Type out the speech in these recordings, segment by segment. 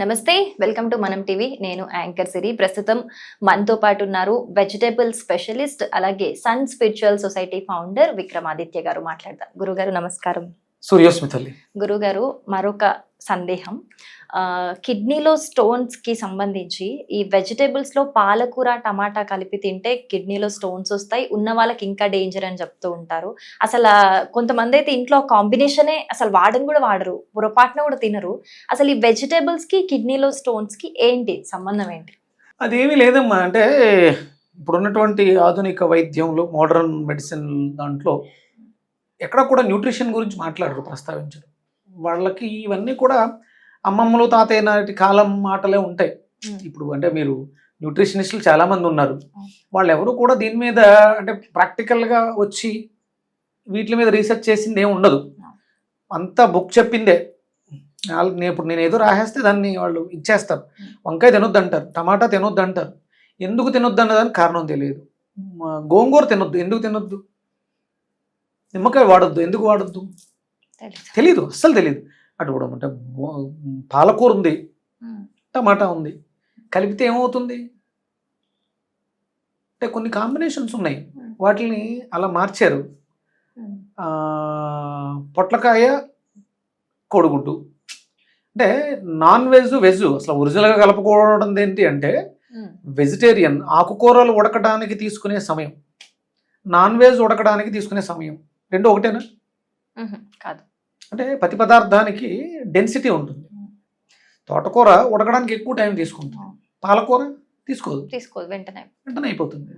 నమస్తే, welcome to Manam TV. నేను anchor Siri. ప్రస్తుతం మనతో పాటు ఉన్నారు వెజిటేబుల్ స్పెషలిస్ట్, అలాగే sun spiritual society founder Vikramaditya garu. మాట్లాడదాం. గురుగారు నమస్కారం. సూర్యోస్మితల్లి. గురుగారు, మరొక సందేహం. కిడ్నీలో స్టోన్స్ కి సంబంధించి ఈ వెజిటేబుల్స్ లో పాలకూర టమాటా కలిపి తింటే కిడ్నీలో స్టోన్స్ వస్తాయి, ఉన్న వాళ్ళకి ఇంకా డేంజర్ అని చెప్తూ ఉంటారు. అసలు కొంతమంది అయితే ఇంట్లో కాంబినేషనే అసలు వాడని కూడా వాడరు, పొరపాటున కూడా తినరు. అసలు ఈ వెజిటేబుల్స్ కి కిడ్నీలో స్టోన్స్ కి ఏంటి సంబంధం? ఏంటి? అదేమీ లేదమ్మా. అంటే ఇప్పుడున్నటువంటి ఆధునిక వైద్యంలో, మోడర్న్ మెడిసిన్ దాంట్లో ఎక్కడ కూడా న్యూట్రిషన్ గురించి మాట్లాడరు, ప్రస్తావించరు. వాళ్ళకి ఇవన్నీ కూడా అమ్మమ్మలు తాతయ్య నాటి కాలం మాటలే ఉంటాయి. ఇప్పుడు అంటే మీరు న్యూట్రిషనిస్టులు చాలామంది ఉన్నారు, వాళ్ళు ఎవరు కూడా దీని మీద అంటే ప్రాక్టికల్గా వచ్చి వీటి మీద రీసెర్చ్ చేసింది ఏమి ఉండదు. అంతా బుక్ చెప్పిందే. ఇప్పుడు నేను ఏదో రాసేస్తే దాన్ని వాళ్ళు ఇచ్చేస్తారు. వంకాయ తినొద్దు అంటారు, టమాటా తినొద్దు అంటారు. ఎందుకు తినొద్దు అన్నదానికి కారణం తెలియదు. గోంగూర తినొద్దు, ఎందుకు తినొద్దు? నిమ్మకాయ వాడొద్దు, ఎందుకు వాడొద్దు తెలీదు, అస్సలు తెలియదు. అటు కూడా అంటే పాలకూర ఉంది, టమాటా ఉంది, కలిపితే ఏమవుతుంది అంటే కొన్ని కాంబినేషన్స్ ఉన్నాయి, వాటిని అలా మార్చారు. పొట్లకాయ కోడిగుడ్డు అంటే నాన్ వెజ్ వెజ్ అసలు ఒరిజినల్గా కలపకూడదు. ఏంటి అంటే వెజిటేరియన్ ఆకుకూరలు ఉడకడానికి తీసుకునే సమయం, నాన్ వెజ్ ఉడకడానికి తీసుకునే సమయం రెండు ఒకటేనా? కాదు. అంటే ప్రతి పదార్థానికి డెన్సిటీ ఉంటుంది. తోటకూర ఉడకడానికి ఎక్కువ టైం తీసుకుంటుంది, పాలకూర తీసుకోదు, వెంటనే అయిపోతుంది.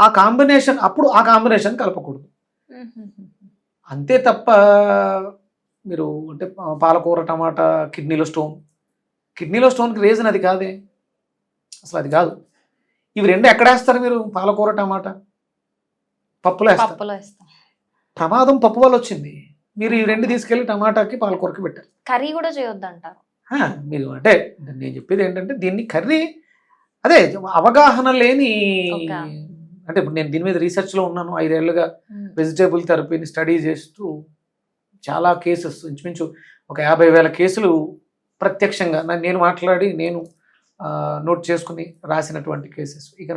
ఆ కాంబినేషన్, అప్పుడు ఆ కాంబినేషన్ కలపకూడదు. అంతే తప్ప మీరు అంటే పాలకూర టమాటా కిడ్నీలో స్టోన్కి రీజన్ అది కాదే, అసలు అది కాదు. ఇవి రెండు ఎక్కడేస్తారు మీరు? పాలకూర టమాటా పప్పులో వేస్తారు. ప్రమాదం పప్పు వల్ల వచ్చింది. మీరు ఈ రెండు తీసుకెళ్లి టమాటాకి పాలకూరకి పెట్టారు. కర్రీ కూడా చేయొద్దు అంటారు మీరు. అంటే నేను చెప్పేది ఏంటంటే దీన్ని కర్రీ అదే అవగాహన లేని అంటే ఇప్పుడు నేను దీని మీద రీసెర్చ్లో ఉన్నాను 5 ఏళ్ళుగా. వెజిటేబుల్ థెరపీని స్టడీ చేస్తూ చాలా కేసెస్, ఇంచుమించు ఒక 50,000 కేసులు ప్రత్యక్షంగా నేను మాట్లాడి నేను నోట్ చేసుకుని రాసినటువంటి కేసెస్. ఇక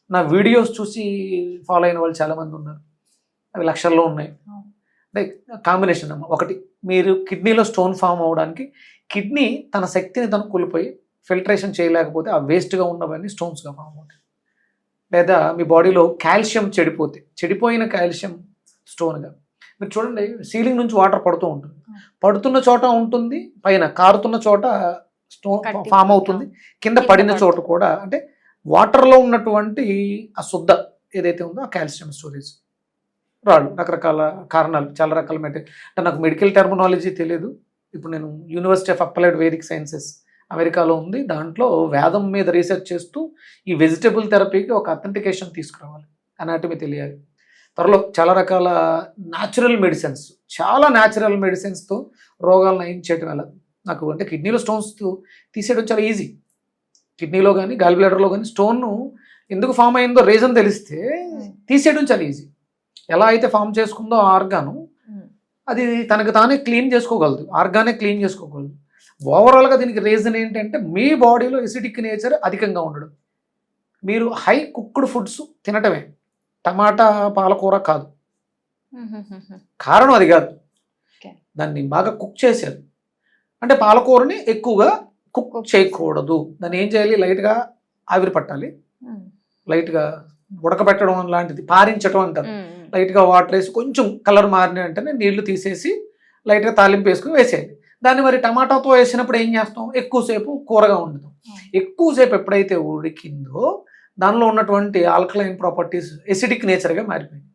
నా వీడియోస్ చూసి ఫాలో అయిన వాళ్ళు చాలామంది ఉన్నారు, అవి లక్షల్లో ఉన్నాయి. అంటే కాంబినేషన్ అమ్మ. ఒకటి, మీరు కిడ్నీలో స్టోన్ ఫామ్ అవ్వడానికి కిడ్నీ తన శక్తిని తను కోల్పోయి ఫిల్టరేషన్ చేయలేకపోతే ఆ వేస్ట్గా ఉన్నవన్నీ స్టోన్స్గా ఫామ్ అవుతాయి. లేదా మీ బాడీలో కాల్షియం చెడిపోయిన కాల్షియం స్టోన్గా. మీరు చూడండి, సీలింగ్ నుంచి వాటర్ పడుతూ ఉంటుంది, పడుతున్న చోట ఉంటుంది, పైన కారుతున్న చోట స్టోన్ ఫామ్ అవుతుంది, కింద పడిన చోట కూడా. అంటే వాటర్లో ఉన్నటువంటి ఆ శుద్ధ ఏదైతే ఉందో ఆ కాల్షియం స్టోరేజ్ రాళ్ళు. రకరకాల కారణాలు, చాలా రకాల అంటే నాకు మెడికల్ టెర్మినాలజీ తెలియదు. ఇప్పుడు నేను university of applied Vedic sciences అమెరికాలో ఉంది, దాంట్లో వేదం మీద రీసెర్చ్ చేస్తూ ఈ వెజిటబుల్ థెరపీకి ఒక అథెంటికేషన్ తీసుకురావాలి, అనాటమీ తెలియాలి. త్వరలో చాలా రకాల న్యాచురల్ మెడిసిన్స్, చాలా న్యాచురల్ మెడిసిన్స్తో రోగాలు నయించేయటం వల్ల నాకు అంటే కిడ్నీలో స్టోన్స్ తీసేయడం చాలా ఈజీ. కిడ్నీలో కానీ గాల్ బ్లాడర్లో కానీ స్టోన్ ఎందుకు ఫామ్ అయిందో రీజన్ తెలిస్తే తీసేయడం చాలా ఈజీ. ఎలా అయితే ఫామ్ చేసుకుందో ఆ ఆర్గాను అది తనకు తానే క్లీన్ చేసుకోగలదు, ఆర్గానే క్లీన్ చేసుకోగలదు. ఓవరాల్గా దీనికి రీజన్ ఏంటంటే మీ బాడీలో ఎసిడిక్ నేచర్ అధికంగా ఉండడం. మీరు హై కుక్డ్ ఫుడ్స్ తినటమే, టమాటా పాలకూర కాదు. కారణం అది కాదు, దాన్ని బాగా కుక్ చేశారు. అంటే పాలకూరని ఎక్కువగా కుక్ చేయకూడదు, దాన్ని ఏం చేయాలి, లైట్గా ఆవిరి పట్టాలి, లైట్గా ఉడకబెట్టడం లాంటిది, పారించడం అంటారు. లైట్గా వాటర్ వేసి కొంచెం కలర్ మారిన వెంటనే నీళ్లు తీసేసి లైట్గా తాలింపు వేసుకుని వేసేయాలి. దాన్ని మరి టమాటాతో వేసినప్పుడు ఏం చేస్తాం, ఎక్కువసేపు కూరగా ఉండదు. ఎక్కువసేపు ఎప్పుడైతే ఉడికిందో దానిలో ఉన్నటువంటి ఆల్కలైన్ ప్రాపర్టీస్ ఎసిడిక్ నేచర్గా మారిపోయింది,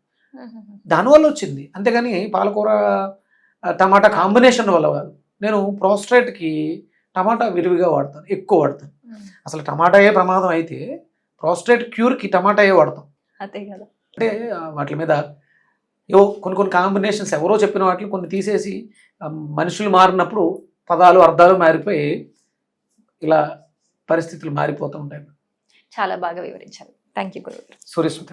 దానివల్ల వచ్చింది. అంతేగాని పాలకూర టమాటా కాంబినేషన్ వల్ల కాదు. నేను ప్రోస్ట్రేట్కి టమాటా విరివిగా వాడతాను, ఎక్కువ వాడతాను. అసలు టమాటాయే ప్రమాదం అయితే ప్రోస్ట్రేట్ క్యూర్కి టమాటాయే వాడతాం. అదే కదా. అంటే వాటి మీద కొన్ని కాంబినేషన్స్ ఎవరో చెప్పిన వాటిని కొన్ని తీసేసి మనుషులు మారినప్పుడు పదాలు అర్థాలు మారిపోయి ఇలా పరిస్థితులు మారిపోతూ ఉంటాయి. చాలా బాగా వివరించారు. థ్యాంక్ యూ గురుగారు. సూర్యస్మిత.